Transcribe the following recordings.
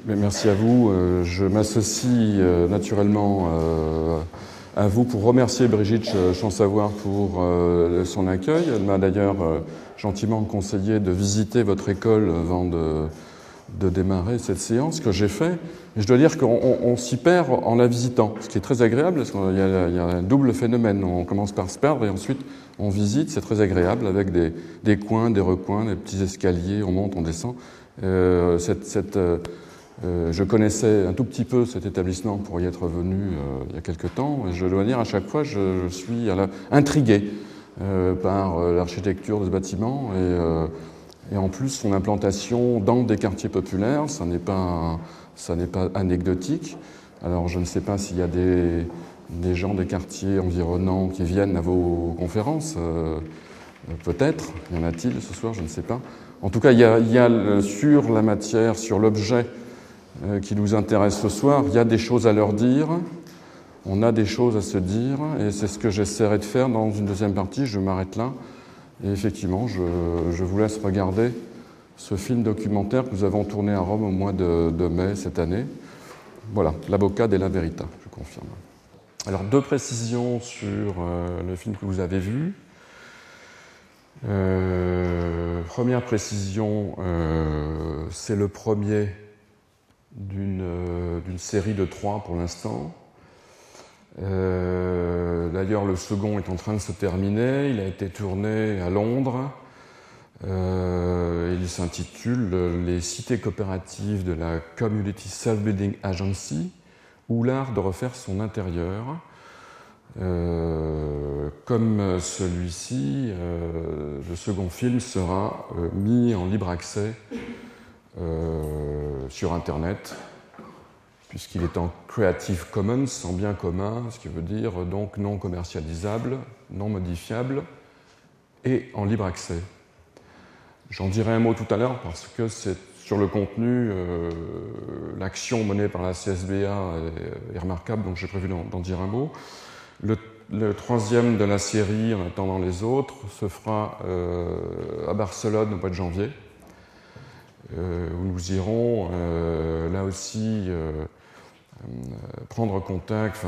Merci à vous. Je m'associe naturellement à vous pour remercier Brigitte Champsavoir pour son accueil. Elle m'a d'ailleurs gentiment conseillé de visiter votre école avant de démarrer cette séance que j'ai fait. Et je dois dire qu'on s'y perd en la visitant, ce qui est très agréable, parce qu'il y a un double phénomène. On commence par se perdre et ensuite on visite, c'est très agréable, avec des coins, des recoins, des petits escaliers, on monte, on descend. Je connaissais un tout petit peu cet établissement pour y être venu il y a quelque temps. Et je dois dire, à chaque fois, je suis intrigué par l'architecture de ce bâtiment et en plus son implantation dans des quartiers populaires. Ça n'est pas anecdotique. Alors je ne sais pas s'il y a des gens des quartiers environnants qui viennent à vos conférences. Peut-être. Y en a-t-il ce soir? Je ne sais pas. En tout cas, il y a sur la matière, sur l'objet qui nous intéresse ce soir, il y a des choses à leur dire, on a des choses à se dire, et c'est ce que j'essaierai de faire dans une deuxième partie. Je m'arrête là, et effectivement, je vous laisse regarder ce film documentaire que nous avons tourné à Rome au mois de mai cette année. Voilà, La Boccade et la Verità, je confirme. Alors, deux précisions sur le film que vous avez vu. Première précision, c'est le premier d'une série de 3 pour l'instant. D'ailleurs, le second est en train de se terminer. Il a été tourné à Londres. Il s'intitule « Les cités coopératives de la Community Self-Building Agency » ou l'art de refaire son intérieur. Comme celui-ci, le second film sera mis en libre accès sur Internet, puisqu'il est en Creative Commons, en bien commun, ce qui veut dire donc non commercialisable, non modifiable et en libre accès. J'en dirai un mot tout à l'heure parce que c'est sur le contenu, l'action menée par la CSBA est remarquable, donc j'ai prévu d'en dire un mot. Le troisième de la série, en attendant les autres, se fera à Barcelone au mois de janvier, où nous irons là aussi prendre contact,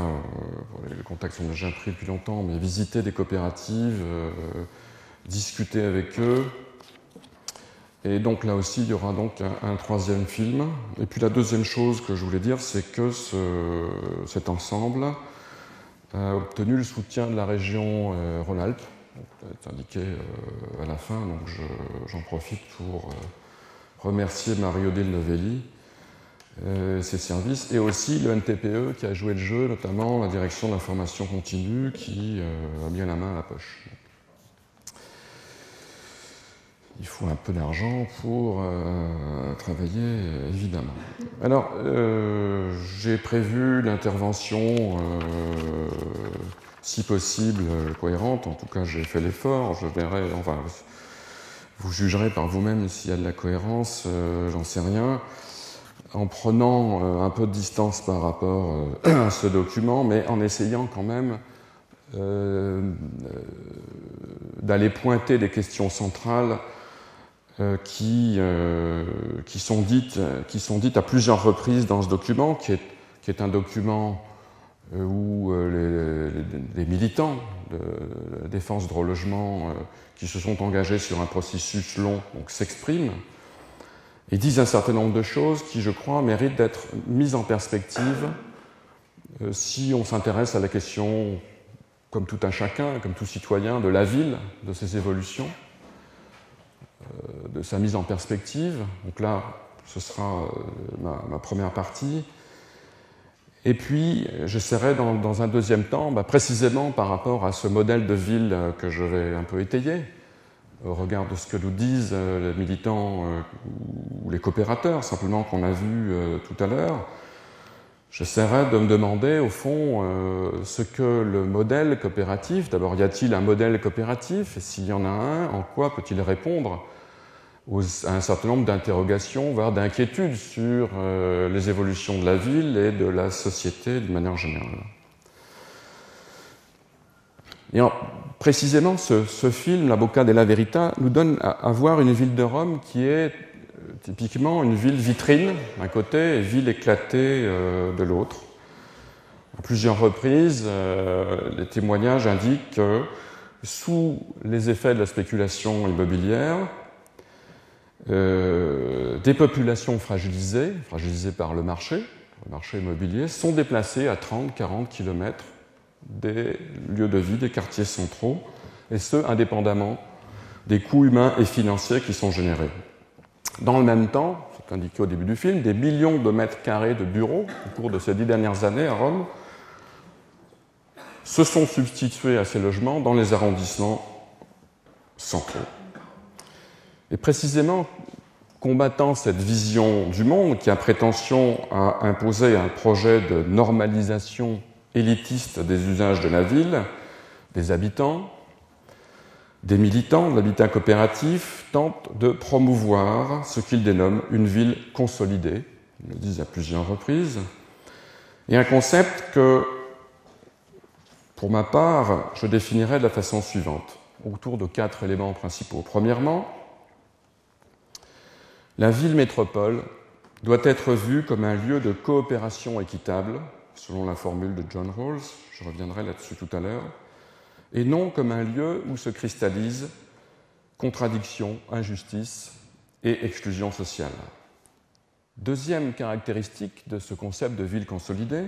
les contacts sont déjà pris depuis longtemps, mais visiter des coopératives, discuter avec eux. Et donc là aussi, il y aura donc un troisième film. Et puis la deuxième chose que je voulais dire, c'est que cet ensemble a obtenu le soutien de la région Rhône-Alpes, c'est indiqué à la fin, donc j'en profite pour remercier Marie-Odile Novelli, ses services, et aussi le NTPE qui a joué le jeu, notamment la direction de l'information continue qui a bien la main à la poche. Il faut un peu d'argent pour travailler, évidemment. Alors, j'ai prévu l'intervention, si possible, cohérente. En tout cas, j'ai fait l'effort. Je verrai, enfin, vous jugerez par vous-même s'il y a de la cohérence, j'en sais rien. En prenant un peu de distance par rapport à ce document, mais en essayant quand même d'aller pointer des questions centrales qui sont dites à plusieurs reprises dans ce document, qui est un document où les militants de la défense du relogement qui se sont engagés sur un processus long s'expriment et disent un certain nombre de choses qui, je crois, méritent d'être mises en perspective si on s'intéresse à la question, comme tout un chacun, comme tout citoyen, de la ville, de ses évolutions, de sa mise en perspective. Donc là, ce sera ma première partie. Et puis, j'essaierai dans un deuxième temps, précisément par rapport à ce modèle de ville que je vais un peu étayer, au regard de ce que nous disent les militants ou les coopérateurs, simplement qu'on a vu tout à l'heure, j'essaierai de me demander, au fond, ce que le modèle coopératif, d'abord, y a-t-il un modèle coopératif? Et s'il y en a un, en quoi peut-il répondre à un certain nombre d'interrogations, voire d'inquiétudes sur les évolutions de la ville et de la société de manière générale. Et alors, précisément, ce film, La Boccade et la Verità, nous donne à voir une ville de Rome qui est typiquement une ville vitrine d'un côté et ville éclatée de l'autre. À plusieurs reprises, les témoignages indiquent que sous les effets de la spéculation immobilière, des populations fragilisées par le marché immobilier, sont déplacées à 30-40 km des lieux de vie, des quartiers centraux, et ce, indépendamment des coûts humains et financiers qui sont générés. Dans le même temps, c'est indiqué au début du film, des millions de mètres carrés de bureaux au cours de ces 10 dernières années à Rome se sont substitués à ces logements dans les arrondissements centraux. Et précisément, combattant cette vision du monde qui a prétention à imposer un projet de normalisation élitiste des usages de la ville, des habitants, des militants de l'habitat coopératif tentent de promouvoir ce qu'ils dénomment une ville consolidée, ils le disent à plusieurs reprises, et un concept que, pour ma part, je définirais de la façon suivante, autour de 4 éléments principaux. Premièrement, la ville-métropole doit être vue comme un lieu de coopération équitable, selon la formule de John Rawls, je reviendrai là-dessus tout à l'heure, et non comme un lieu où se cristallisent contradiction, injustice et exclusion sociale. Deuxième caractéristique de ce concept de ville consolidée,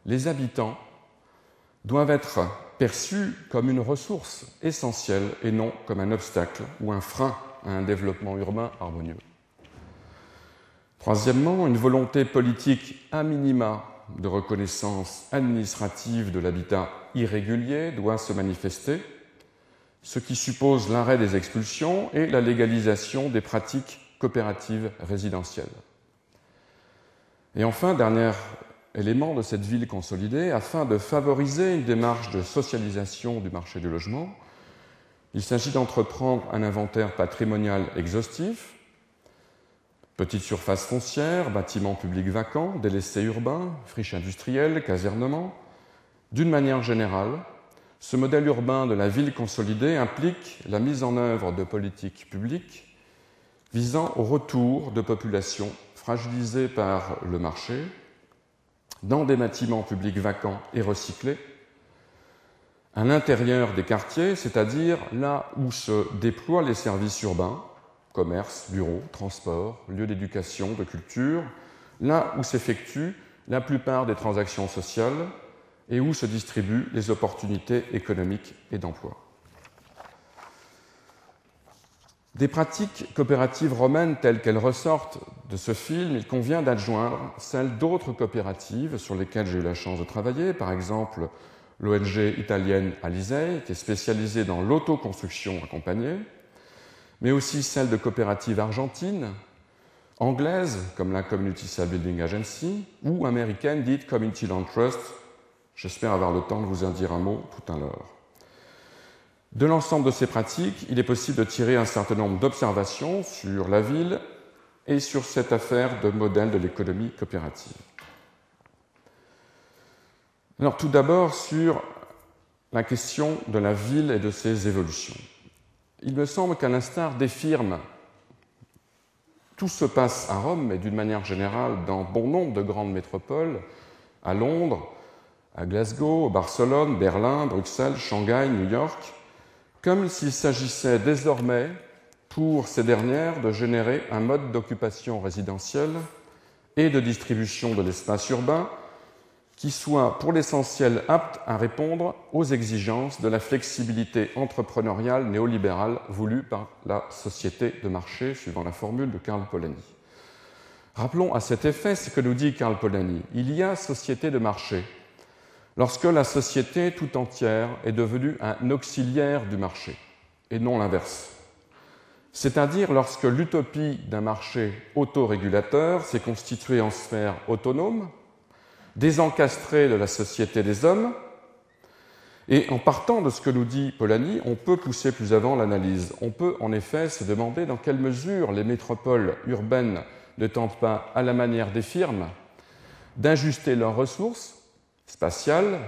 les habitants doivent être perçus comme une ressource essentielle et non comme un obstacle ou un frein à un développement urbain harmonieux. Troisièmement, une volonté politique a minima de reconnaissance administrative de l'habitat irrégulier doit se manifester, ce qui suppose l'arrêt des expulsions et la légalisation des pratiques coopératives résidentielles. Et enfin, dernier élément de cette ville consolidée, afin de favoriser une démarche de socialisation du marché du logement, il s'agit d'entreprendre un inventaire patrimonial exhaustif, petites surfaces foncières, bâtiments publics vacants, délaissés urbains, friches industrielles, casernements. D'une manière générale, ce modèle urbain de la ville consolidée implique la mise en œuvre de politiques publiques visant au retour de populations fragilisées par le marché dans des bâtiments publics vacants et recyclés, à l'intérieur des quartiers, c'est-à-dire là où se déploient les services urbains, commerce, bureaux, transports, lieux d'éducation, de culture, là où s'effectuent la plupart des transactions sociales et où se distribuent les opportunités économiques et d'emploi. Des pratiques coopératives romaines telles qu'elles ressortent de ce film, il convient d'adjoindre celles d'autres coopératives sur lesquelles j'ai eu la chance de travailler, par exemple l'ONG italienne Alisei, qui est spécialisée dans l'autoconstruction accompagnée, mais aussi celles de coopératives argentines, anglaises, comme la Community Cell Building Agency, ou américaines dites Community Land Trust. J'espère avoir le temps de vous en dire un mot tout à l'heure. De l'ensemble de ces pratiques, il est possible de tirer un certain nombre d'observations sur la ville et sur cette affaire de modèle de l'économie coopérative. Alors tout d'abord sur la question de la ville et de ses évolutions. Il me semble qu'à l'instar des firmes, tout se passe à Rome, mais d'une manière générale dans bon nombre de grandes métropoles, à Londres, à Glasgow, Barcelone, Berlin, Bruxelles, Shanghai, New York, comme s'il s'agissait désormais pour ces dernières de générer un mode d'occupation résidentielle et de distribution de l'espace urbain qui soit pour l'essentiel apte à répondre aux exigences de la flexibilité entrepreneuriale néolibérale voulue par la société de marché, suivant la formule de Karl Polanyi. Rappelons à cet effet ce que nous dit Karl Polanyi. Il y a société de marché lorsque la société tout entière est devenue un auxiliaire du marché, et non l'inverse. C'est-à-dire lorsque l'utopie d'un marché autorégulateur s'est constituée en sphère autonome, désencastrée de la société des hommes, et en partant de ce que nous dit Polanyi, on peut pousser plus avant l'analyse. On peut en effet se demander dans quelle mesure les métropoles urbaines ne tentent pas, à la manière des firmes, d'ajuster leurs ressources spatiales,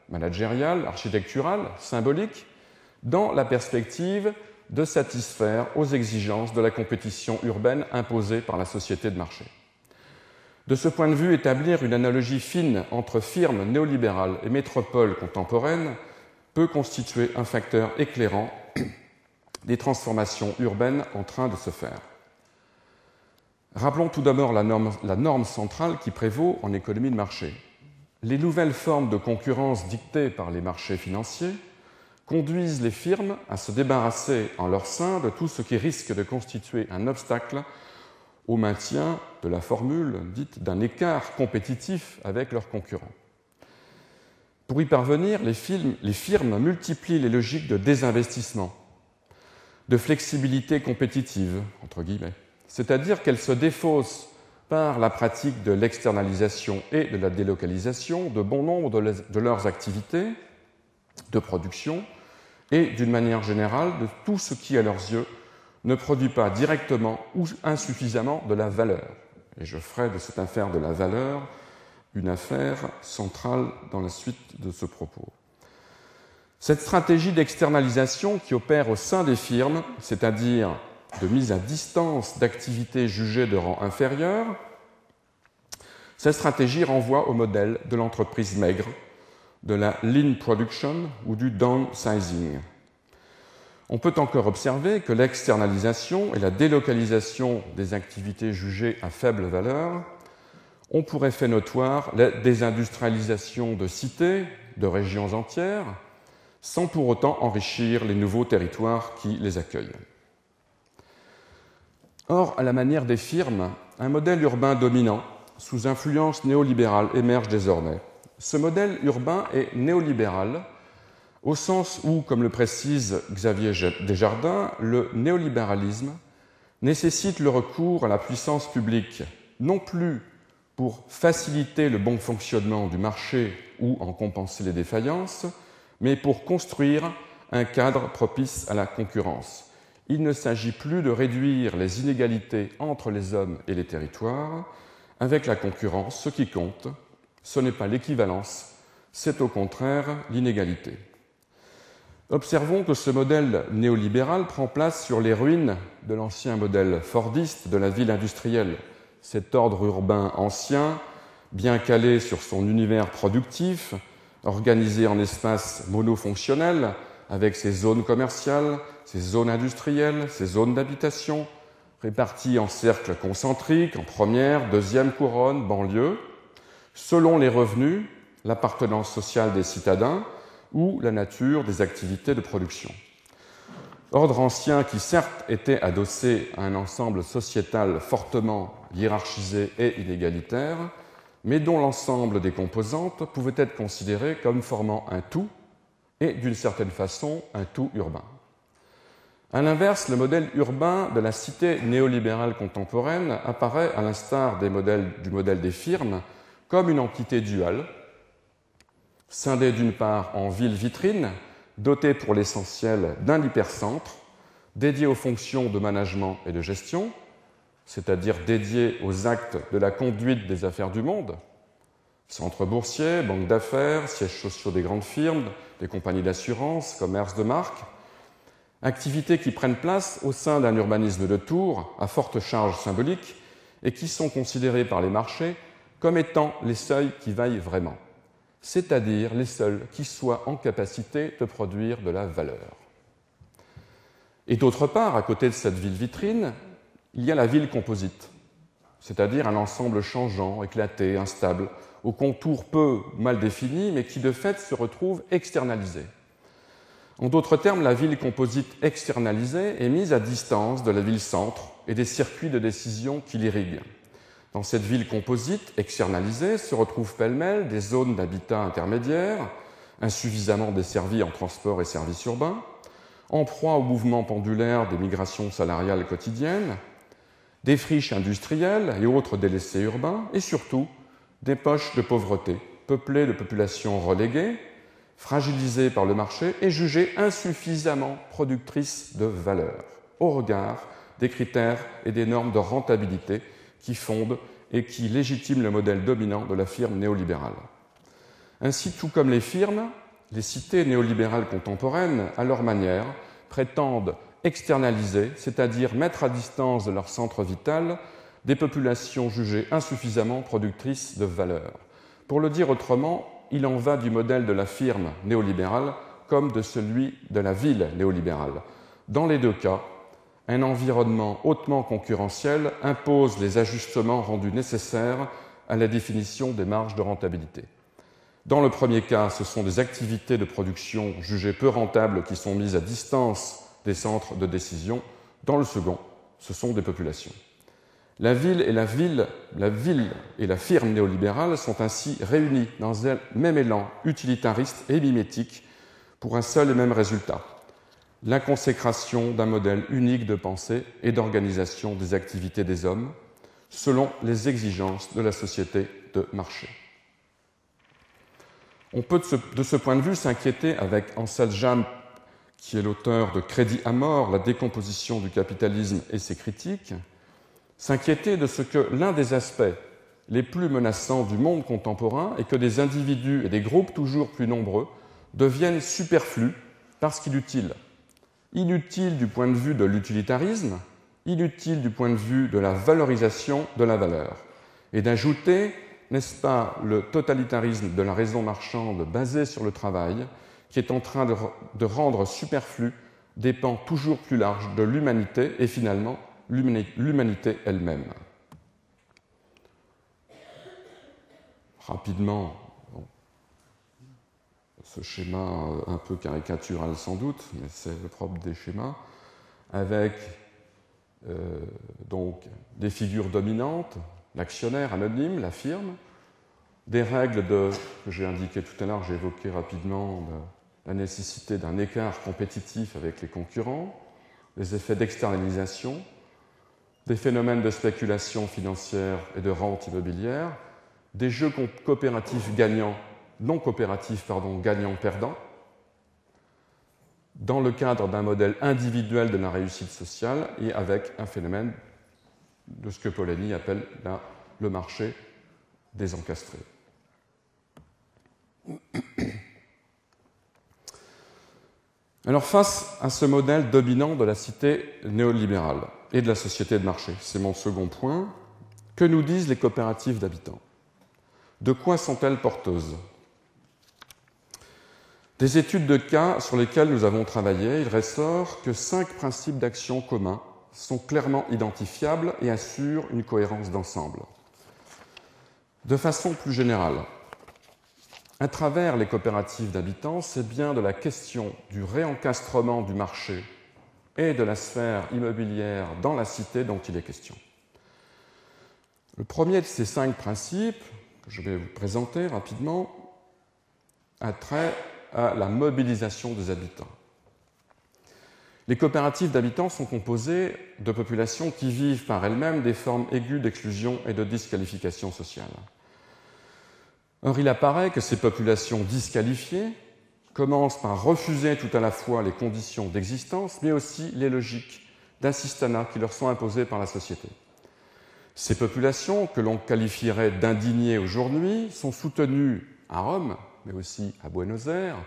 managériales, architecturales, symboliques, dans la perspective de satisfaire aux exigences de la compétition urbaine imposée par la société de marché. De ce point de vue, établir une analogie fine entre firmes néolibérales et métropoles contemporaines peut constituer un facteur éclairant des transformations urbaines en train de se faire. Rappelons tout d'abord la norme centrale qui prévaut en économie de marché. Les nouvelles formes de concurrence dictées par les marchés financiers conduisent les firmes à se débarrasser en leur sein de tout ce qui risque de constituer un obstacle au maintien de la formule dite d'un écart compétitif avec leurs concurrents. Pour y parvenir, les firmes multiplient les logiques de désinvestissement, de flexibilité compétitive, entre guillemets, c'est-à-dire qu'elles se défaussent par la pratique de l'externalisation et de la délocalisation de bon nombre de leurs activités de production et, d'une manière générale, de tout ce qui, à leurs yeux, ne produit pas directement ou insuffisamment de la valeur. Et je ferai de cette affaire de la valeur une affaire centrale dans la suite de ce propos. Cette stratégie d'externalisation qui opère au sein des firmes, c'est-à-dire de mise à distance d'activités jugées de rang inférieur, cette stratégie renvoie au modèle de l'entreprise maigre, de la lean production ou du downsizing. On peut encore observer que l'externalisation et la délocalisation des activités jugées à faible valeur ont pour effet notoire la désindustrialisation de cités, de régions entières, sans pour autant enrichir les nouveaux territoires qui les accueillent. Or, à la manière des firmes, un modèle urbain dominant, sous influence néolibérale, émerge désormais. Ce modèle urbain est néolibéral au sens où, comme le précise Xavier Desjardins, le néolibéralisme nécessite le recours à la puissance publique, non plus pour faciliter le bon fonctionnement du marché ou en compenser les défaillances, mais pour construire un cadre propice à la concurrence. Il ne s'agit plus de réduire les inégalités entre les hommes et les territoires. Avec la concurrence, ce qui compte, ce n'est pas l'équivalence, c'est au contraire l'inégalité. Observons que ce modèle néolibéral prend place sur les ruines de l'ancien modèle fordiste de la ville industrielle. Cet ordre urbain ancien, bien calé sur son univers productif, organisé en espaces monofonctionnels, avec ses zones commerciales, ses zones industrielles, ses zones d'habitation, réparties en cercles concentriques, en première, deuxième couronne, banlieue, selon les revenus, l'appartenance sociale des citadins ou la nature des activités de production. Ordre ancien qui certes était adossé à un ensemble sociétal fortement hiérarchisé et inégalitaire, mais dont l'ensemble des composantes pouvait être considéré comme formant un tout, et d'une certaine façon un tout urbain. À l'inverse, le modèle urbain de la cité néolibérale contemporaine apparaît, à l'instar du modèle des firmes, comme une entité duale, scindée d'une part en villes-vitrines, dotée pour l'essentiel d'un hypercentre, dédié aux fonctions de management et de gestion, c'est-à-dire dédié aux actes de la conduite des affaires du monde, centres boursiers, banques d'affaires, sièges sociaux des grandes firmes, des compagnies d'assurance, commerces de marque, activités qui prennent place au sein d'un urbanisme de tour à forte charge symbolique et qui sont considérées par les marchés comme étant les seuls qui vaillent vraiment, c'est-à-dire les seuls qui soient en capacité de produire de la valeur. Et d'autre part, à côté de cette ville vitrine, il y a la ville composite, c'est-à-dire un ensemble changeant, éclaté, instable, aux contours peu mal définis, mais qui de fait se retrouve externalisé. En d'autres termes, la ville composite externalisée est mise à distance de la ville-centre et des circuits de décision qui l'irriguent. Dans cette ville composite externalisée se retrouvent pêle-mêle des zones d'habitat intermédiaires, insuffisamment desservies en transport et services urbains, en proie au mouvement pendulaire des migrations salariales quotidiennes, des friches industrielles et autres délaissés urbains, et surtout des poches de pauvreté, peuplées de populations reléguées, fragilisées par le marché et jugées insuffisamment productrices de valeur, au regard des critères et des normes de rentabilité qui fondent et qui légitiment le modèle dominant de la firme néolibérale. Ainsi, tout comme les firmes, les cités néolibérales contemporaines, à leur manière, prétendent externaliser, c'est-à-dire mettre à distance de leur centre vital des populations jugées insuffisamment productrices de valeur. Pour le dire autrement, il en va du modèle de la firme néolibérale comme de celui de la ville néolibérale. Dans les deux cas, un environnement hautement concurrentiel impose les ajustements rendus nécessaires à la définition des marges de rentabilité. Dans le premier cas, ce sont des activités de production jugées peu rentables qui sont mises à distance des centres de décision. Dans le second, ce sont des populations. La ville et la firme néolibérale sont ainsi réunies dans un même élan utilitariste et mimétique pour un seul et même résultat, la consécration d'un modèle unique de pensée et d'organisation des activités des hommes selon les exigences de la société de marché. On peut de ce point de vue s'inquiéter avec Ansel Jam, qui est l'auteur de Crédit à mort, la décomposition du capitalisme et ses critiques, s'inquiéter de ce que l'un des aspects les plus menaçants du monde contemporain est que des individus et des groupes toujours plus nombreux deviennent superflus parce qu'inutiles. Inutiles du point de vue de l'utilitarisme, inutiles du point de vue de la valorisation de la valeur. Et d'ajouter, n'est-ce pas, le totalitarisme de la raison marchande basé sur le travail qui est en train de rendre superflu des pans toujours plus larges de l'humanité et finalement l'humanité elle-même. Rapidement, ce schéma un peu caricatural sans doute, mais c'est le propre des schémas, avec donc des figures dominantes, l'actionnaire anonyme, la firme, des règles que j'ai indiquées tout à l'heure, j'ai évoqué rapidement la nécessité d'un écart compétitif avec les concurrents, les effets d'externalisation, des phénomènes de spéculation financière et de rente immobilière, des jeux coopératifs gagnants, non coopératifs, gagnant-perdant, dans le cadre d'un modèle individuel de la réussite sociale et avec un phénomène de ce que Polanyi appelle le marché désencastré. Alors, face à ce modèle dominant de la cité néolibérale et de la société de marché, c'est mon second point, que nous disent les coopératives d'habitants? De quoi sont-elles porteuses? Des études de cas sur lesquelles nous avons travaillé, il ressort que 5 principes d'action communs sont clairement identifiables et assurent une cohérence d'ensemble. De façon plus générale, à travers les coopératives d'habitants, c'est bien de la question du réencastrement du marché et de la sphère immobilière dans la cité dont il est question. Le premier de ces 5 principes, que je vais vous présenter rapidement, a trait à la mobilisation des habitants. Les coopératives d'habitants sont composées de populations qui vivent par elles-mêmes des formes aiguës d'exclusion et de disqualification sociale. Or, il apparaît que ces populations disqualifiées commencent par refuser tout à la fois les conditions d'existence, mais aussi les logiques d'assistanat qui leur sont imposées par la société. Ces populations, que l'on qualifierait d'indignées aujourd'hui, sont soutenues à Rome, mais aussi à Buenos Aires,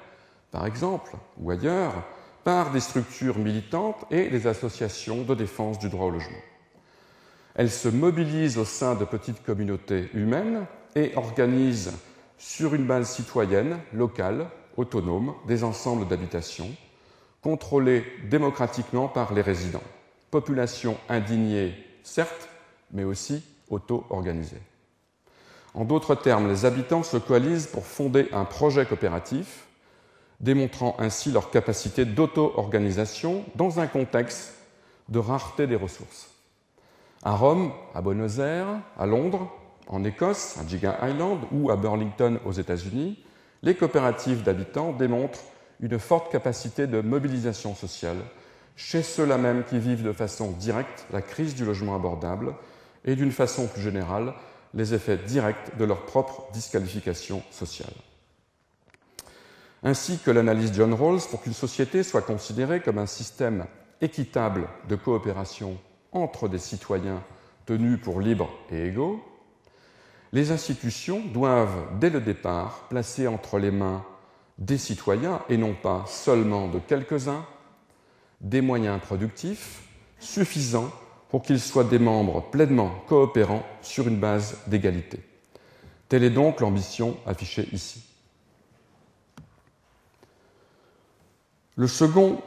par exemple, ou ailleurs, par des structures militantes et des associations de défense du droit au logement. Elles se mobilisent au sein de petites communautés humaines et organisent sur une base citoyenne, locale, autonome, des ensembles d'habitation, contrôlés démocratiquement par les résidents. Population indignée, certes, mais aussi auto-organisée. En d'autres termes, les habitants se coalisent pour fonder un projet coopératif, démontrant ainsi leur capacité d'auto-organisation dans un contexte de rareté des ressources. À Rome, à Buenos Aires, à Londres, en Écosse, à Giga Island ou à Burlington aux États-Unis, les coopératives d'habitants démontrent une forte capacité de mobilisation sociale chez ceux-là même qui vivent de façon directe la crise du logement abordable et d'une façon plus générale les effets directs de leur propre disqualification sociale. Ainsi que l'analyse John Rawls, pour qu'une société soit considérée comme un système équitable de coopération entre des citoyens tenus pour libres et égaux, les institutions doivent, dès le départ, placer entre les mains des citoyens, et non pas seulement de quelques-uns, des moyens productifs suffisants pour qu'ils soient des membres pleinement coopérants sur une base d'égalité. Telle est donc l'ambition affichée ici. Le second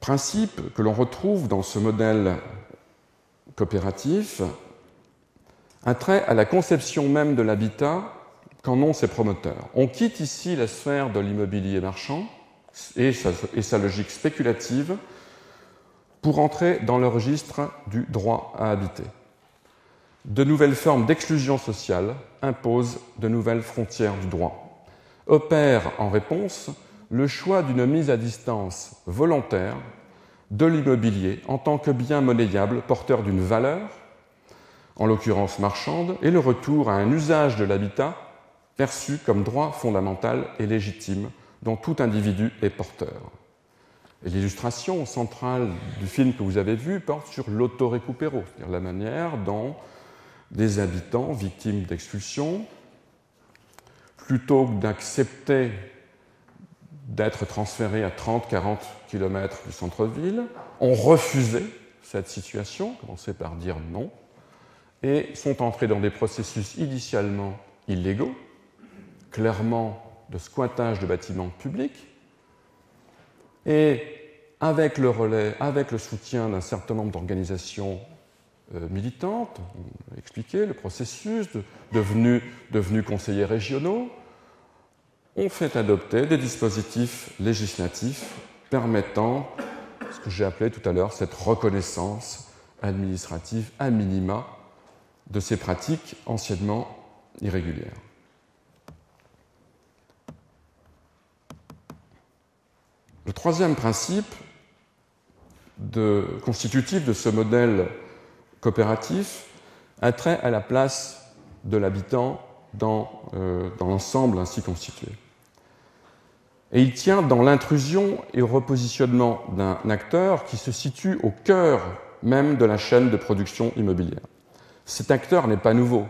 principe que l'on retrouve dans ce modèle coopératif a trait à la conception même de l'habitat qu'en ont ses promoteurs. On quitte ici la sphère de l'immobilier marchand et sa logique spéculative pour entrer dans le registre du droit à habiter. De nouvelles formes d'exclusion sociale imposent de nouvelles frontières du droit. Opère en réponse le choix d'une mise à distance volontaire de l'immobilier en tant que bien monnayable porteur d'une valeur, en l'occurrence marchande, et le retour à un usage de l'habitat perçu comme droit fondamental et légitime dont tout individu est porteur. Et l'illustration centrale du film que vous avez vu porte sur l'autorecupero, c'est-à-dire la manière dont des habitants victimes d'expulsion, plutôt que d'accepter d'être transférés à 30-40 km du centre-ville, ont refusé cette situation, commencé par dire non, et sont entrés dans des processus initialement illégaux, clairement de squattage de bâtiments publics, et avec le relais, avec le soutien d'un certain nombre d'organisations militantes, on a expliqué le processus, devenus conseillers régionaux, ont fait adopter des dispositifs législatifs permettant ce que j'ai appelé tout à l'heure cette reconnaissance administrative à minima de ces pratiques anciennement irrégulières. Le troisième principe constitutif de ce modèle coopératif a trait à la place de l'habitant dans l'ensemble ainsi constitué. Et il tient dans l'intrusion et au repositionnement d'un acteur qui se situe au cœur même de la chaîne de production immobilière. Cet acteur n'est pas nouveau.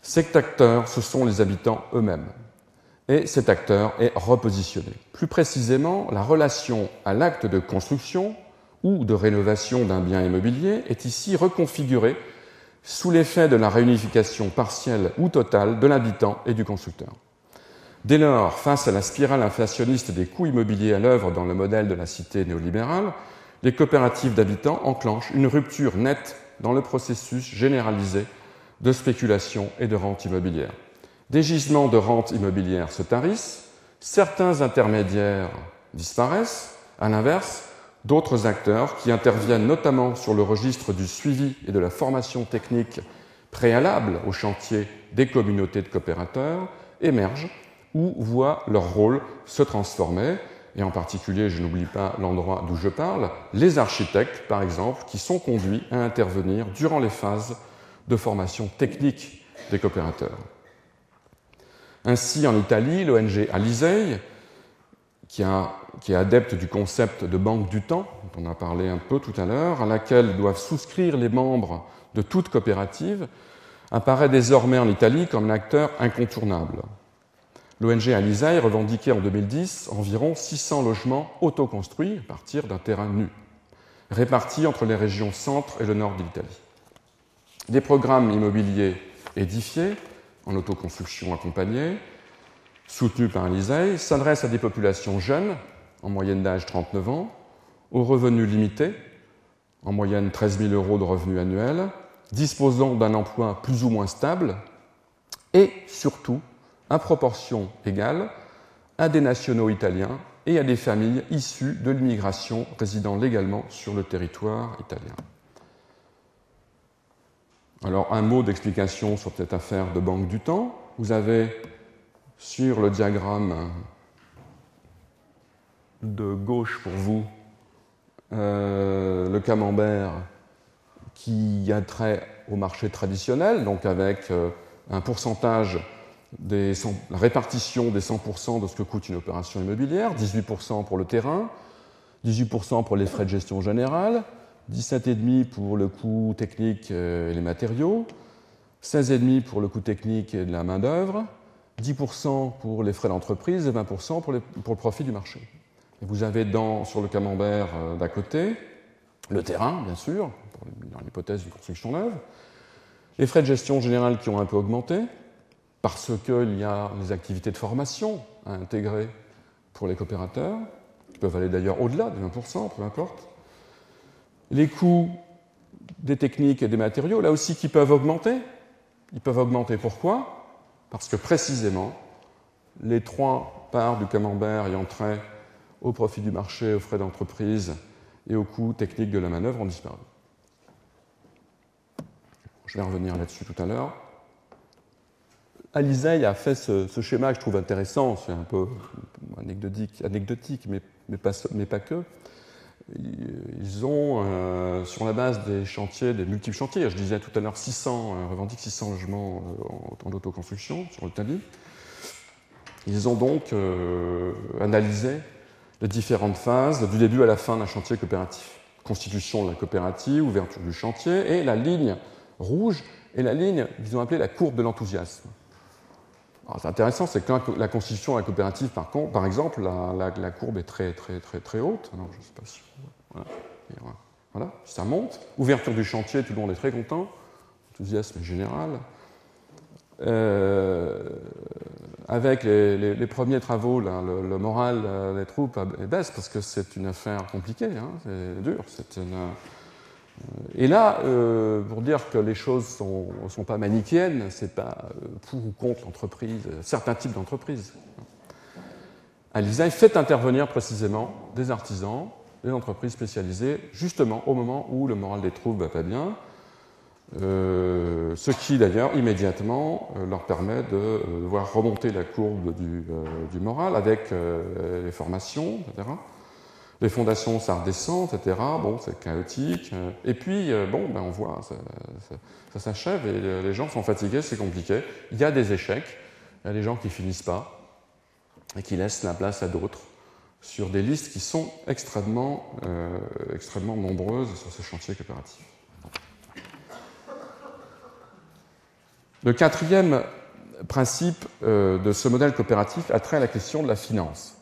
Cet acteur, ce sont les habitants eux-mêmes. Et cet acteur est repositionné. Plus précisément, la relation à l'acte de construction ou de rénovation d'un bien immobilier est ici reconfigurée sous l'effet de la réunification partielle ou totale de l'habitant et du constructeur. Dès lors, face à la spirale inflationniste des coûts immobiliers à l'œuvre dans le modèle de la cité néolibérale, les coopératives d'habitants enclenchent une rupture nette dans le processus généralisé de spéculation et de rente immobilière. Des gisements de rente immobilière se tarissent, certains intermédiaires disparaissent, à l'inverse, d'autres acteurs qui interviennent notamment sur le registre du suivi et de la formation technique préalable au chantier des communautés de coopérateurs émergent ou voient leur rôle se transformer, et en particulier, je n'oublie pas l'endroit d'où je parle, les architectes, par exemple, qui sont conduits à intervenir durant les phases de formation technique des coopérateurs. Ainsi, en Italie, l'ONG Alisei, qui est adepte du concept de banque du temps, dont on a parlé un peu tout à l'heure, à laquelle doivent souscrire les membres de toute coopérative, apparaît désormais en Italie comme un acteur incontournable. L'ONG Alisei revendiquait en 2010 environ 600 logements autoconstruits à partir d'un terrain nu, répartis entre les régions centre et le nord de l'Italie. Des programmes immobiliers édifiés, en autoconstruction accompagnée, soutenus par Alisei, s'adressent à des populations jeunes, en moyenne d'âge 39 ans, aux revenus limités, en moyenne 13 000 € de revenus annuels, disposant d'un emploi plus ou moins stable, et surtout, à proportion égale, à des nationaux italiens et à des familles issues de l'immigration résidant légalement sur le territoire italien. Alors, un mot d'explication sur cette affaire de banque du temps. Vous avez sur le diagramme de gauche pour vous le camembert qui a trait au marché traditionnel, donc avec un pourcentage la répartition des 100% de ce que coûte une opération immobilière, 18% pour le terrain, 18% pour les frais de gestion générale, 17,5% pour le coût technique et les matériaux, 16,5% pour le coût technique et de la main-d'œuvre, 10% pour les frais d'entreprise et 20% pour le profit du marché. Et vous avez sur le camembert d'à côté le terrain, bien sûr, dans l'hypothèse d'une construction neuve, les frais de gestion générale qui ont un peu augmenté, parce qu'il y a des activités de formation à intégrer pour les coopérateurs, qui peuvent aller d'ailleurs au-delà des 20%, peu importe. Les coûts des techniques et des matériaux, là aussi, qui peuvent augmenter. Ils peuvent augmenter pourquoi? Parce que précisément, les 3 parts du camembert ayant trait au profit du marché, aux frais d'entreprise et aux coûts techniques de la manœuvre ont disparu. Je vais revenir là-dessus tout à l'heure. Alizei a fait ce schéma que je trouve intéressant, c'est un peu anecdotique mais pas que. Ils ont, sur la base des chantiers, des multiples chantiers, je disais tout à l'heure 600, revendiquent 600 logements en autoconstruction sur le Tali, ils ont donc analysé les différentes phases du début à la fin d'un chantier coopératif. Constitution de la coopérative, ouverture du chantier, et la ligne rouge est la ligne qu'ils ont appelée la courbe de l'enthousiasme. C'est intéressant, c'est que la constitution de la coopérative, par exemple, la courbe est très haute. Alors, je ne sais pas si... Voilà, ça monte. Ouverture du chantier, tout le monde est très content. Enthousiasme général. Avec les premiers travaux, là, le moral des troupes baisse parce que c'est une affaire compliquée, hein, c'est dur. Et là, pour dire que les choses ne sont pas manichéennes, c'est pas pour ou contre l'entreprise, certains types d'entreprises. Alizei fait intervenir précisément des artisans, des entreprises spécialisées, justement au moment où le moral des troupes ne va pas bien, ce qui d'ailleurs immédiatement leur permet de voir remonter la courbe du moral avec les formations, etc. Les fondations, ça redescend, etc. Bon, c'est chaotique. Et puis, on voit, ça s'achève et les gens sont fatigués, c'est compliqué. Il y a des échecs, il y a des gens qui ne finissent pas et qui laissent la place à d'autres sur des listes qui sont extrêmement nombreuses sur ces chantiers coopératifs. Le 4e principe de ce modèle coopératif a trait à la question de la finance.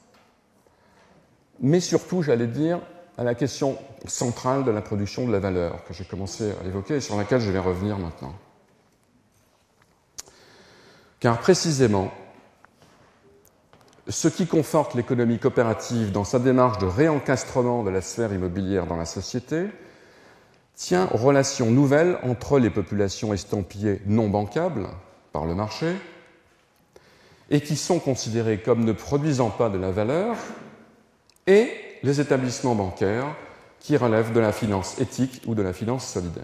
Mais surtout, j'allais dire, à la question centrale de la production de la valeur, que j'ai commencé à évoquer et sur laquelle je vais revenir maintenant. Car précisément, ce qui conforte l'économie coopérative dans sa démarche de réencastrement de la sphère immobilière dans la société tient aux relations nouvelles entre les populations estampillées non bancables par le marché et qui sont considérées comme ne produisant pas de la valeur, et les établissements bancaires qui relèvent de la finance éthique ou de la finance solidaire.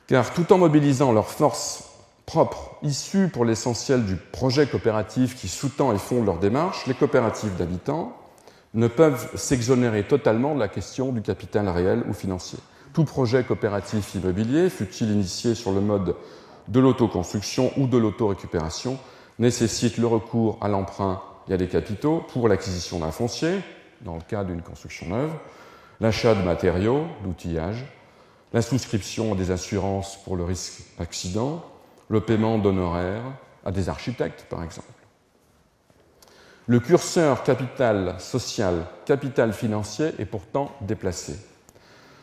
Car tout en mobilisant leurs forces propres, issues pour l'essentiel du projet coopératif qui sous-tend et fonde leur démarche, les coopératives d'habitants ne peuvent s'exonérer totalement de la question du capital réel ou financier. Tout projet coopératif immobilier, fût-il initié sur le mode de l'autoconstruction ou de l'autorécupération, nécessite le recours à l'emprunt et à des capitaux pour l'acquisition d'un foncier, dans le cas d'une construction neuve, l'achat de matériaux, d'outillage, la souscription à des assurances pour le risque d'accident, le paiement d'honoraires à des architectes, par exemple. Le curseur capital social, capital financier est pourtant déplacé.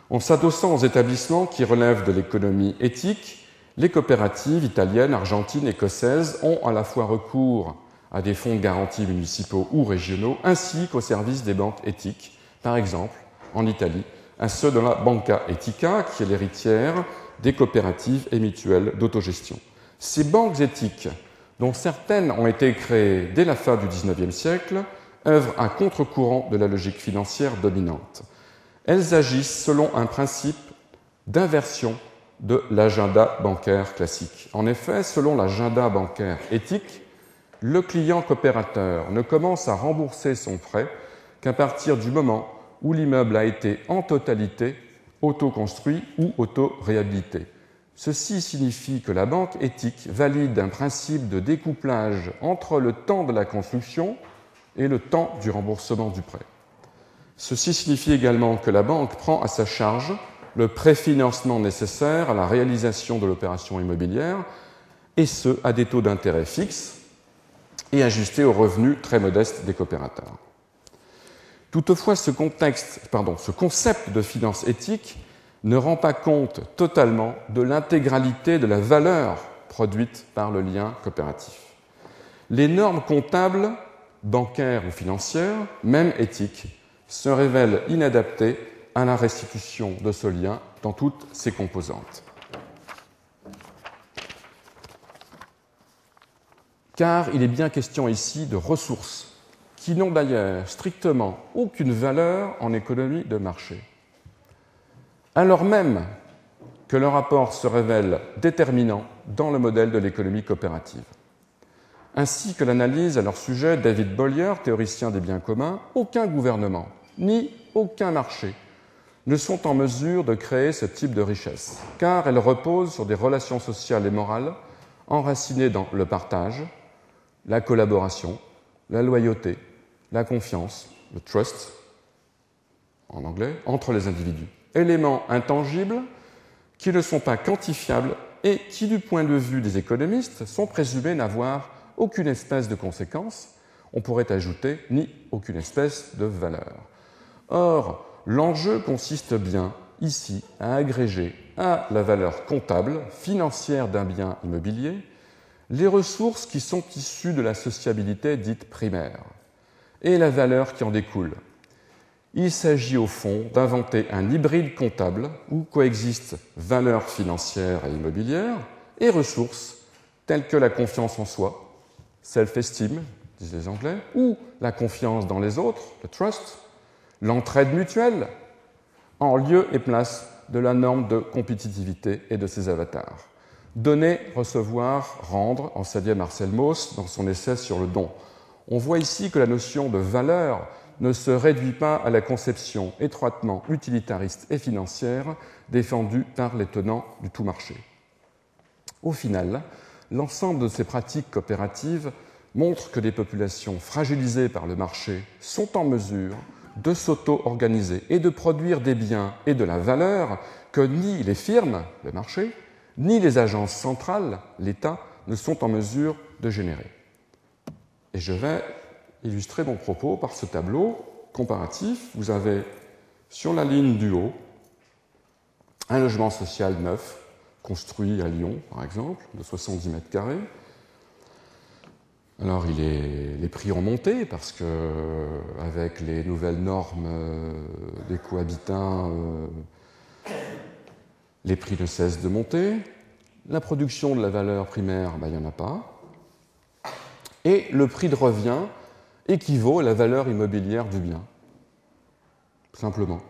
En s'adossant aux établissements qui relèvent de l'économie éthique, les coopératives italiennes, argentines, écossaises ont à la fois recours à des fonds de garantie municipaux ou régionaux, ainsi qu'aux services des banques éthiques, par exemple, en Italie, à ceux de la Banca Etica, qui est l'héritière des coopératives et mutuelles d'autogestion. Ces banques éthiques, dont certaines ont été créées dès la fin du XIXe siècle, œuvrent à contre-courant de la logique financière dominante. Elles agissent selon un principe d'inversion de l'agenda bancaire classique. En effet, selon l'agenda bancaire éthique, le client coopérateur ne commence à rembourser son prêt qu'à partir du moment où l'immeuble a été en totalité autoconstruit ou auto-réhabilité. Ceci signifie que la banque éthique valide un principe de découplage entre le temps de la construction et le temps du remboursement du prêt. Ceci signifie également que la banque prend à sa charge le préfinancement nécessaire à la réalisation de l'opération immobilière, et ce, à des taux d'intérêt fixes et ajustés aux revenus très modestes des coopérateurs. Toutefois, ce concept de finance éthique ne rend pas compte totalement de l'intégralité de la valeur produite par le lien coopératif. Les normes comptables, bancaires ou financières, même éthiques, se révèlent inadaptées à la restitution de ce lien dans toutes ses composantes. Car il est bien question ici de ressources qui n'ont d'ailleurs strictement aucune valeur en économie de marché, alors même que leur apport se révèle déterminant dans le modèle de l'économie coopérative. Ainsi que l'analyse à leur sujet David Bollier, théoricien des biens communs, aucun gouvernement ni aucun marché ne sont en mesure de créer ce type de richesse, car elles reposent sur des relations sociales et morales enracinées dans le partage, la collaboration, la loyauté, la confiance, le trust, en anglais, entre les individus. Éléments intangibles qui ne sont pas quantifiables et qui, du point de vue des économistes, sont présumés n'avoir aucune espèce de conséquence, on pourrait ajouter ni aucune espèce de valeur. Or, l'enjeu consiste bien, ici, à agréger à la valeur comptable, financière d'un bien immobilier, les ressources qui sont issues de la sociabilité dite primaire et la valeur qui en découle. Il s'agit au fond d'inventer un hybride comptable où coexistent valeurs financières et immobilières et ressources telles que la confiance en soi, self-esteem, disent les Anglais, ou la confiance dans les autres, le trust, l'entraide mutuelle, en lieu et place de la norme de compétitivité et de ses avatars. Donner, recevoir, rendre, enseignait Marcel Mauss dans son essai sur le don. On voit ici que la notion de valeur ne se réduit pas à la conception étroitement utilitariste et financière défendue par les tenants du tout marché. Au final, l'ensemble de ces pratiques coopératives montre que des populations fragilisées par le marché sont en mesure de s'auto-organiser et de produire des biens et de la valeur que ni les firmes, le marché, ni les agences centrales, l'État, ne sont en mesure de générer. Et je vais illustrer mon propos par ce tableau comparatif. Vous avez sur la ligne du haut un logement social neuf, construit à Lyon, par exemple, de 70 mètres carrés. Alors, les prix ont monté parce que, avec les nouvelles normes des cohabitants, les prix ne cessent de monter. La production de la valeur primaire, il n'y en a pas. Et le prix de revient équivaut à la valeur immobilière du bien, simplement.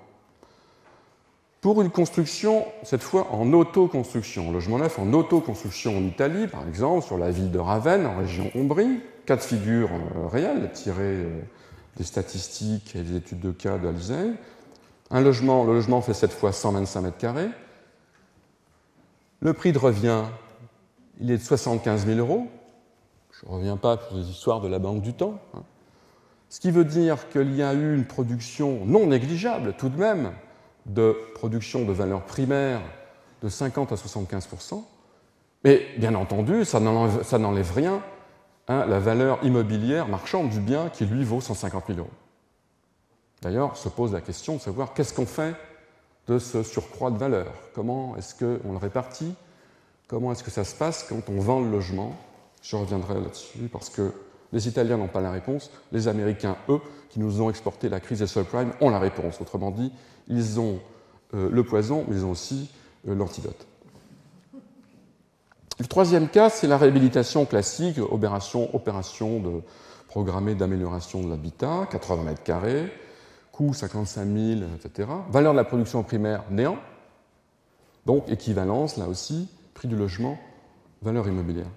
Pour une construction, cette fois en autoconstruction, logement neuf en autoconstruction en Italie, par exemple, sur la ville de Ravenne, en région Ombrie, cas de figure réels, tirés des statistiques et des études de cas de l'ISEE. Le logement fait cette fois 125 mètres carrés. Le prix de revient, il est de 75 000 €. Je ne reviens pas pour les histoires de la Banque du Temps. Ce qui veut dire qu'il y a eu une production non négligeable, tout de même, de production de valeur primaire de 50 à 75%, mais bien entendu, ça n'enlève rien à la valeur immobilière marchande du bien qui, lui, vaut 150 000 €. D'ailleurs, se pose la question de savoir qu'est-ce qu'on fait de ce surcroît de valeur. Comment est-ce qu'on le répartit? Comment est-ce que ça se passe quand on vend le logement? Je reviendrai là-dessus parce que les Italiens n'ont pas la réponse, les Américains, eux, qui nous ont exporté la crise des subprimes, ont la réponse. Autrement dit, ils ont le poison, mais ils ont aussi l'antidote. Le troisième cas, c'est la réhabilitation classique, opération programmée d'amélioration de l'habitat, 80 mètres carrés, coût 55 000, etc. Valeur de la production primaire, néant. Donc, équivalence, là aussi, prix du logement, valeur immobilière.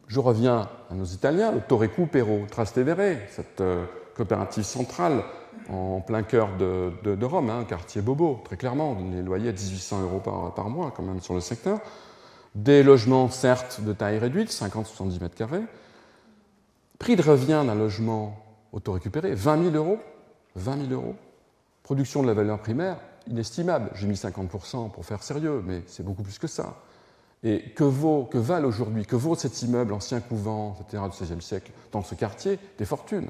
Je reviens à nos Italiens, le Torre Recupero Trastevere, cette coopérative centrale en plein cœur de Rome, un quartier bobo, très clairement, les loyers à 1 800 € par mois quand même sur le secteur. Des logements, certes, de taille réduite, 50-70 mètres carrés. Prix de revient d'un logement auto-récupéré, 20 000 €. 20 000 €. Production de la valeur primaire, inestimable. J'ai mis 50% pour faire sérieux, mais c'est beaucoup plus que ça. Et que valent aujourd'hui, que vaut cet immeuble, ancien couvent, etc., du XVIe siècle, dans ce quartier? Des fortunes.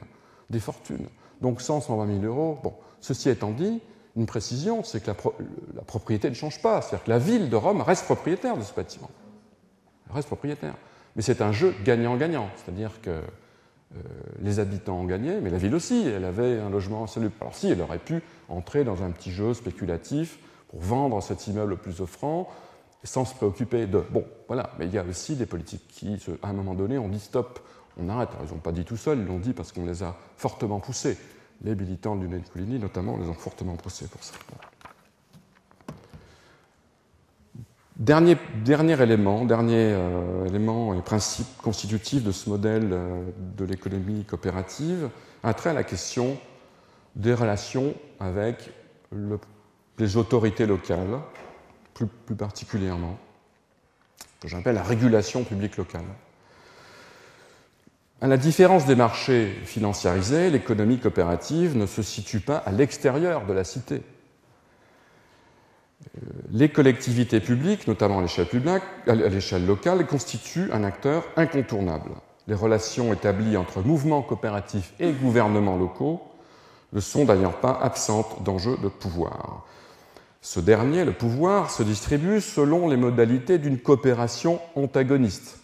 Des fortunes. Donc 100, 120 000 euros. Bon, ceci étant dit, une précision, c'est que la propriété ne change pas. C'est-à-dire que la ville de Rome reste propriétaire de ce bâtiment. Elle reste propriétaire. Mais c'est un jeu gagnant-gagnant. C'est-à-dire que les habitants ont gagné, mais la ville aussi, elle avait un logement insalubre. Alors si, elle aurait pu entrer dans un petit jeu spéculatif pour vendre cet immeuble le plus offrant, sans se préoccuper de... Bon, voilà, mais il y a aussi des politiques qui, à un moment donné, ont dit stop, on arrête. Alors, ils n'ont pas dit tout seuls, ils l'ont dit parce qu'on les a fortement poussés. Les militants de l'Unione Coligny, notamment, les ont fortement poussés pour ça. Dernier élément et principe constitutif de ce modèle de l'économie coopérative a trait à la question des relations avec les autorités locales, plus particulièrement, que j'appelle la régulation publique locale. À la différence des marchés financiarisés, l'économie coopérative ne se situe pas à l'extérieur de la cité. Les collectivités publiques, notamment à l'échelle locale, constituent un acteur incontournable. Les relations établies entre mouvements coopératifs et gouvernements locaux ne sont d'ailleurs pas absentes d'enjeux de pouvoir. Ce dernier, le pouvoir, se distribue selon les modalités d'une coopération antagoniste,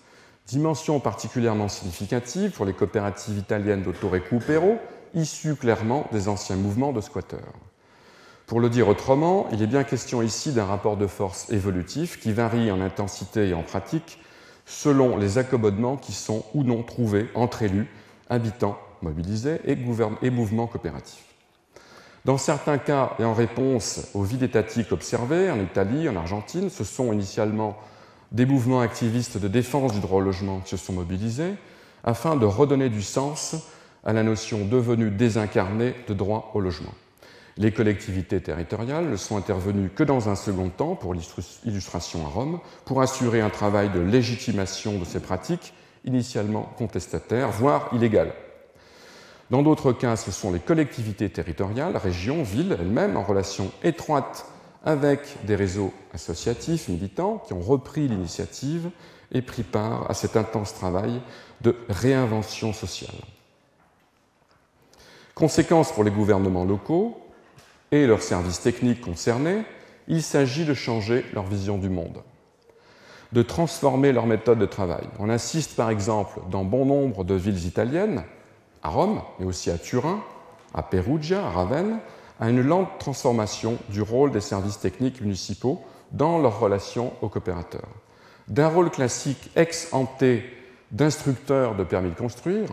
dimension particulièrement significative pour les coopératives italiennes d'Autorecupero, issues clairement des anciens mouvements de squatteurs. Pour le dire autrement, il est bien question ici d'un rapport de force évolutif qui varie en intensité et en pratique selon les accommodements qui sont ou non trouvés entre élus, habitants mobilisés et mouvements coopératifs. Dans certains cas, et en réponse aux vides étatiques observés en Italie, en Argentine, ce sont initialement des mouvements activistes de défense du droit au logement qui se sont mobilisés afin de redonner du sens à la notion devenue désincarnée de droit au logement. Les collectivités territoriales ne sont intervenues que dans un second temps, pour l'illustration à Rome, pour assurer un travail de légitimation de ces pratiques initialement contestataires, voire illégales. Dans d'autres cas, ce sont les collectivités territoriales, régions, villes elles-mêmes, en relation étroite avec des réseaux associatifs militants qui ont repris l'initiative et pris part à cet intense travail de réinvention sociale. Conséquence pour les gouvernements locaux et leurs services techniques concernés, il s'agit de changer leur vision du monde, de transformer leur méthode de travail. On assiste par exemple dans bon nombre de villes italiennes, à Rome, mais aussi à Turin, à Perugia, à Ravenne, à une lente transformation du rôle des services techniques municipaux dans leur relation aux coopérateurs. D'un rôle classique ex ante d'instructeur de permis de construire,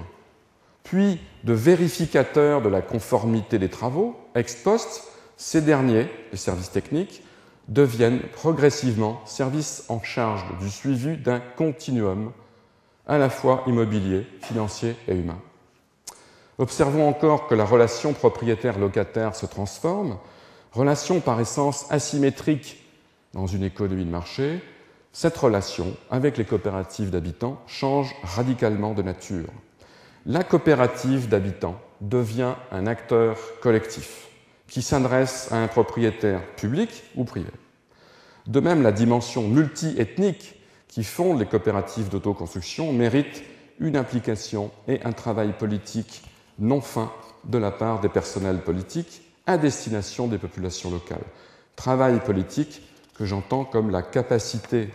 puis de vérificateur de la conformité des travaux, ex post, ces derniers, les services techniques, deviennent progressivement services en charge du suivi d'un continuum à la fois immobilier, financier et humain. Observons encore que la relation propriétaire-locataire se transforme, relation par essence asymétrique dans une économie de marché. Cette relation avec les coopératives d'habitants change radicalement de nature. La coopérative d'habitants devient un acteur collectif qui s'adresse à un propriétaire public ou privé. De même, la dimension multi-ethnique qui fonde les coopératives d'autoconstruction mérite une implication et un travail politique non fin de la part des personnels politiques à destination des populations locales. Travail politique que j'entends comme la capacité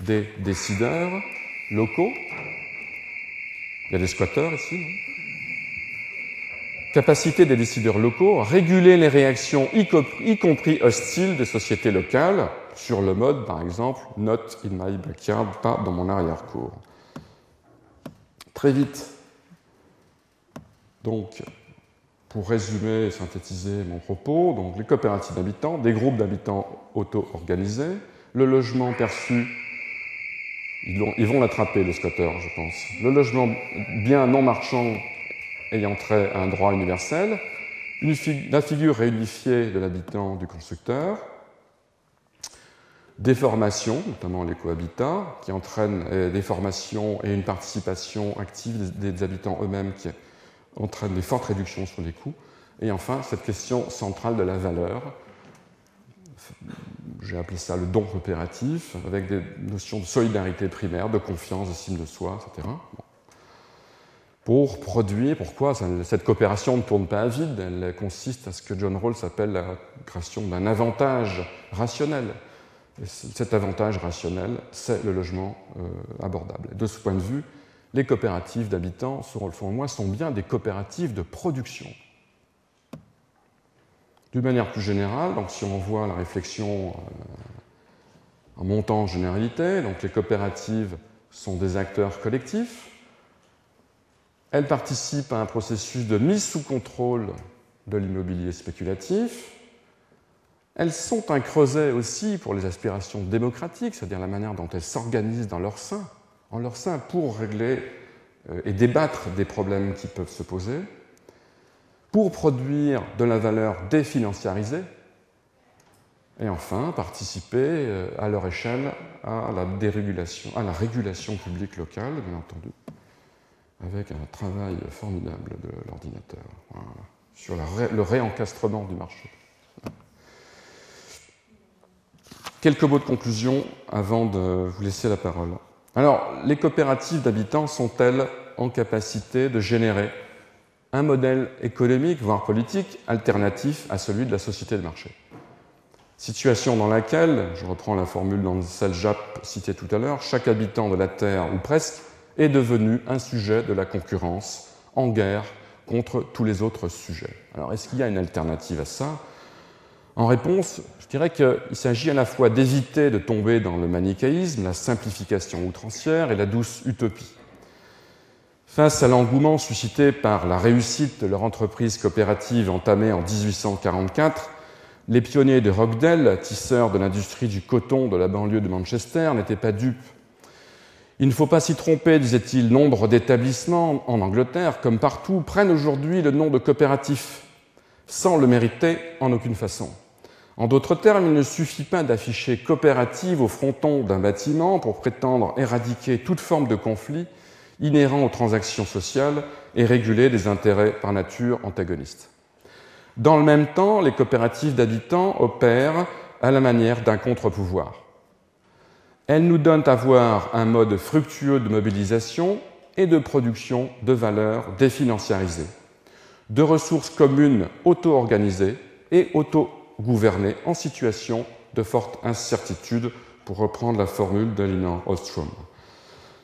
des décideurs locaux. Il y a des squatteurs ici, non ? Capacité des décideurs locaux à réguler les réactions, y compris hostiles, des sociétés locales, sur le mode, par exemple, « not in my backyard », pas dans mon arrière-cour. Très vite, donc, pour résumer et synthétiser mon propos, donc les coopératives d'habitants, des groupes d'habitants auto-organisés, le logement perçu, ils vont l'attraper, les squatteurs, je pense, le logement bien non marchand ayant trait à un droit universel, la figure réunifiée de l'habitant du constructeur, des formations, notamment les cohabitats, qui entraînent des formations et une participation active des habitants eux-mêmes qui entraînent des fortes réductions sur les coûts, et enfin cette question centrale de la valeur. J'ai appelé ça le don coopératif, avec des notions de solidarité primaire, de confiance, d'estime de soi, etc. Bon. pour produire. Pourquoi cette coopération ne tourne pas à vide? Elle consiste à ce que John Rawls appelle la création d'un avantage rationnel. Et cet avantage rationnel, c'est le logement abordable. De ce point de vue, les coopératives d'habitants, selon moi, sont bien des coopératives de production. D'une manière plus générale, donc si on voit la réflexion en montant en généralité, donc les coopératives sont des acteurs collectifs. Elles participent à un processus de mise sous contrôle de l'immobilier spéculatif. Elles sont un creuset aussi pour les aspirations démocratiques, c'est-à-dire la manière dont elles s'organisent en leur sein pour régler et débattre des problèmes qui peuvent se poser, pour produire de la valeur définanciarisée, et enfin participer à leur échelle à la dérégulation, à la régulation publique locale, bien entendu, avec un travail formidable de l'ordinateur, voilà, sur le réencastrement du marché. Quelques mots de conclusion avant de vous laisser la parole. Alors, les coopératives d'habitants sont-elles en capacité de générer un modèle économique, voire politique, alternatif à celui de la société de marché? Situation dans laquelle, je reprends la formule d'Ansel Japp citée tout à l'heure, chaque habitant de la Terre, ou presque, est devenu un sujet de la concurrence, en guerre contre tous les autres sujets. Alors, est-ce qu'il y a une alternative à ça? En réponse, je dirais qu'il s'agit à la fois d'éviter de tomber dans le manichéisme, la simplification outrancière et la douce utopie. Face à l'engouement suscité par la réussite de leur entreprise coopérative entamée en 1844, les pionniers de Rochdale, tisseurs de l'industrie du coton de la banlieue de Manchester, n'étaient pas dupes. Il ne faut pas s'y tromper, disait-il, nombre d'établissements en Angleterre, comme partout, prennent aujourd'hui le nom de coopératif, sans le mériter en aucune façon. En d'autres termes, il ne suffit pas d'afficher coopérative au fronton d'un bâtiment pour prétendre éradiquer toute forme de conflit inhérent aux transactions sociales et réguler des intérêts par nature antagonistes. Dans le même temps, les coopératives d'habitants opèrent à la manière d'un contre-pouvoir. Elles nous donnent à voir un mode fructueux de mobilisation et de production de valeurs définanciarisées, de ressources communes auto-organisées et auto-gouvernées en situation de forte incertitude, pour reprendre la formule d'Elinor Ostrom.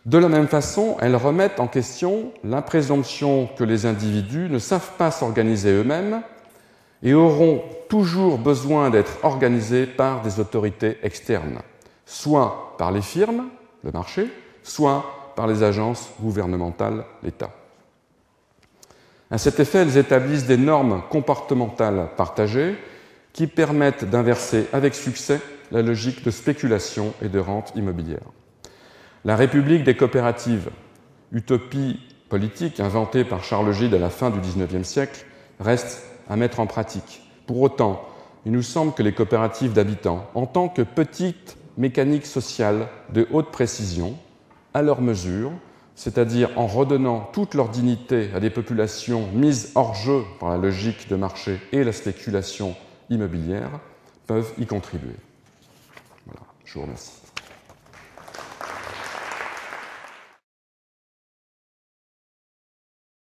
De la même façon, elles remettent en question la présomption que les individus ne savent pas s'organiser eux-mêmes et auront toujours besoin d'être organisés par des autorités externes, soit par les firmes, le marché, soit par les agences gouvernementales, l'État. À cet effet, elles établissent des normes comportementales partagées qui permettent d'inverser avec succès la logique de spéculation et de rente immobilière. La République des coopératives, utopie politique inventée par Charles Gide à la fin du XIXe siècle, reste à mettre en pratique. Pour autant, il nous semble que les coopératives d'habitants, en tant que petites mécaniques sociales de haute précision, à leur mesure, c'est-à-dire en redonnant toute leur dignité à des populations mises hors jeu par la logique de marché et la spéculation immobilière, peuvent y contribuer. Voilà, je vous remercie.